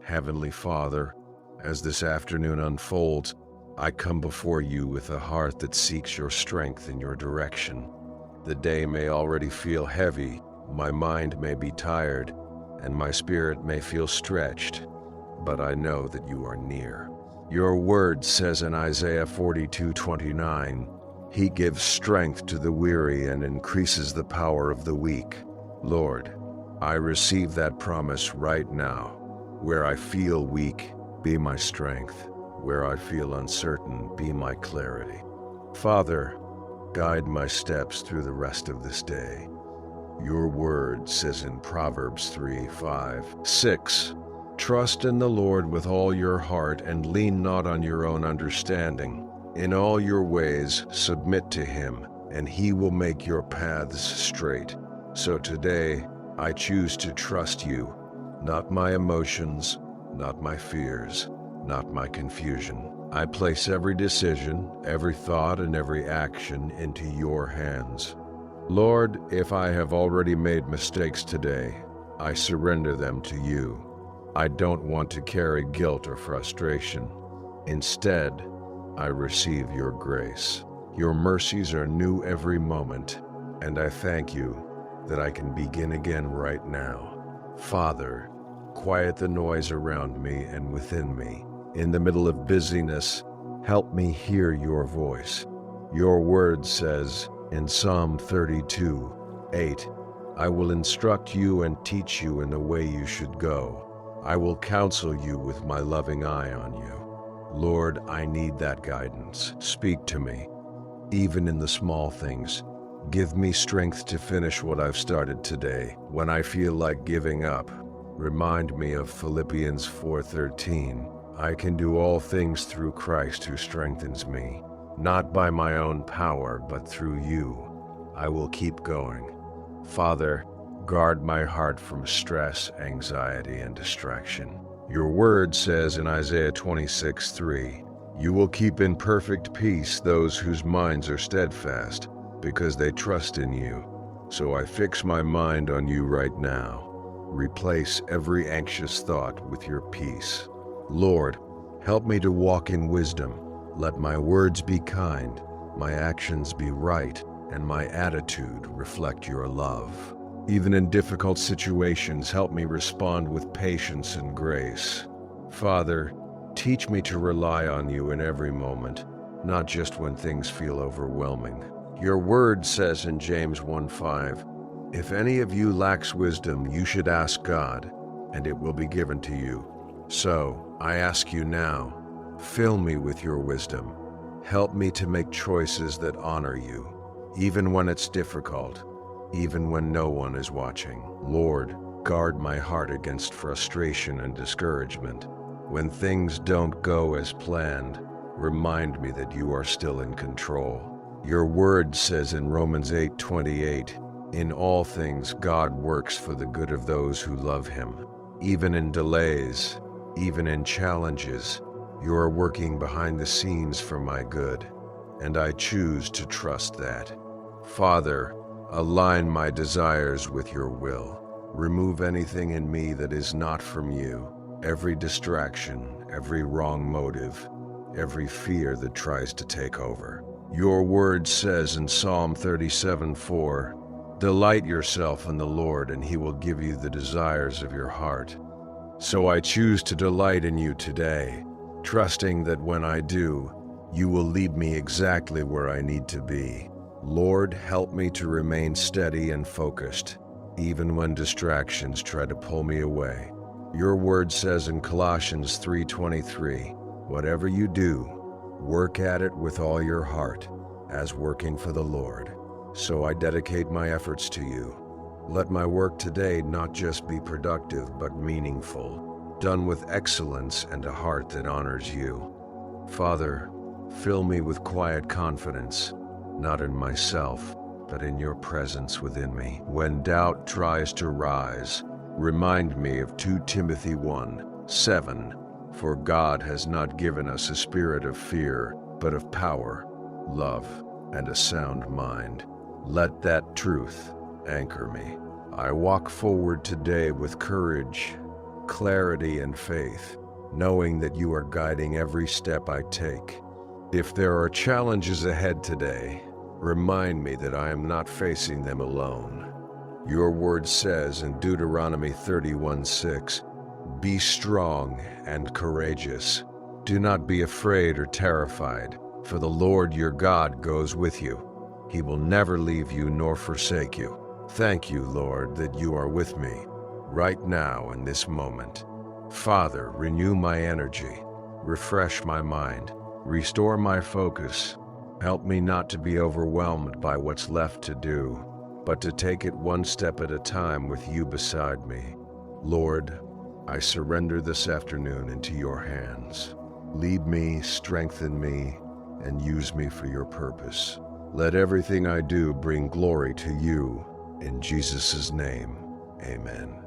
Heavenly Father, as this afternoon unfolds, I come before you with a heart that seeks your strength and your direction. The day may already feel heavy, my mind may be tired, and my spirit may feel stretched, but I know that you are near. Your word says in Isaiah 42:29, He gives strength to the weary and increases the power of the weak. Lord, I receive that promise right now. Where I feel weak, be my strength. Where I feel uncertain, be my clarity. Father, guide my steps through the rest of this day. Your word says in Proverbs 3:5-6, Trust in the Lord with all your heart and lean not on your own understanding. In all your ways submit to Him, and He will make your paths straight. So today, I choose to trust you, not my emotions, not my fears, not my confusion. I place every decision, every thought, and every action into your hands. Lord, if I have already made mistakes today, I surrender them to you. I don't want to carry guilt or frustration. Instead, I receive your grace. Your mercies are new every moment, and I thank you that I can begin again right now. Father, quiet the noise around me and within me. In the middle of busyness, help me hear your voice. Your word says in Psalm 32:8, I will instruct you and teach you in the way you should go. I will counsel you with my loving eye on you. Lord, I need that guidance. Speak to me, even in the small things. Give me strength to finish what I've started today. When I feel like giving up, remind me of Philippians 4:13. I can do all things through Christ who strengthens me. Not by my own power, but through you. I will keep going. Father, guard my heart from stress, anxiety, and distraction. Your word says in Isaiah 26:3, You will keep in perfect peace those whose minds are steadfast, because they trust in you. So I fix my mind on you right now. Replace every anxious thought with your peace. Lord, help me to walk in wisdom. Let my words be kind, my actions be right, and my attitude reflect your love. Even in difficult situations, help me respond with patience and grace. Father, teach me to rely on you in every moment, not just when things feel overwhelming. Your word says in James 1:5, If any of you lacks wisdom, you should ask God, and it will be given to you. So, I ask you now, fill me with your wisdom. Help me to make choices that honor you, even when it's difficult, even when no one is watching. Lord, guard my heart against frustration and discouragement. When things don't go as planned, remind me that you are still in control. Your word says in Romans 8:28, In all things God works for the good of those who love Him. Even in delays, even in challenges, you are working behind the scenes for my good, and I choose to trust that. Father, align my desires with your will. Remove anything in me that is not from you, every distraction, every wrong motive, every fear that tries to take over. Your word says in Psalm 37:4, Delight yourself in the Lord, and He will give you the desires of your heart. So I choose to delight in you today, trusting that when I do, you will lead me exactly where I need to be. Lord, help me to remain steady and focused, even when distractions try to pull me away. Your word says in Colossians 3:23, Whatever you do, work at it with all your heart, as working for the Lord. So I dedicate my efforts to you. Let my work today not just be productive, but meaningful, done with excellence and a heart that honors you. Father, fill me with quiet confidence, not in myself, but in your presence within me. When doubt tries to rise, remind me of 2 Timothy 1:7. For God has not given us a spirit of fear, but of power, love, and a sound mind. Let that truth anchor me. I walk forward today with courage, clarity and faith, knowing that you are guiding every step I take. If there are challenges ahead today, remind me that I am not facing them alone. Your word says in Deuteronomy 31:6, "Be strong and courageous. Do not be afraid or terrified, for the Lord your God goes with you. He will never leave you nor forsake you." Thank you, Lord, that you are with me right now in this moment. Father, renew my energy, refresh my mind, restore my focus. Help me not to be overwhelmed by what's left to do, but to take it one step at a time with you beside me. Lord, I surrender this afternoon into your hands. Lead me, strengthen me, and use me for your purpose. Let everything I do bring glory to you. In Jesus' name, amen.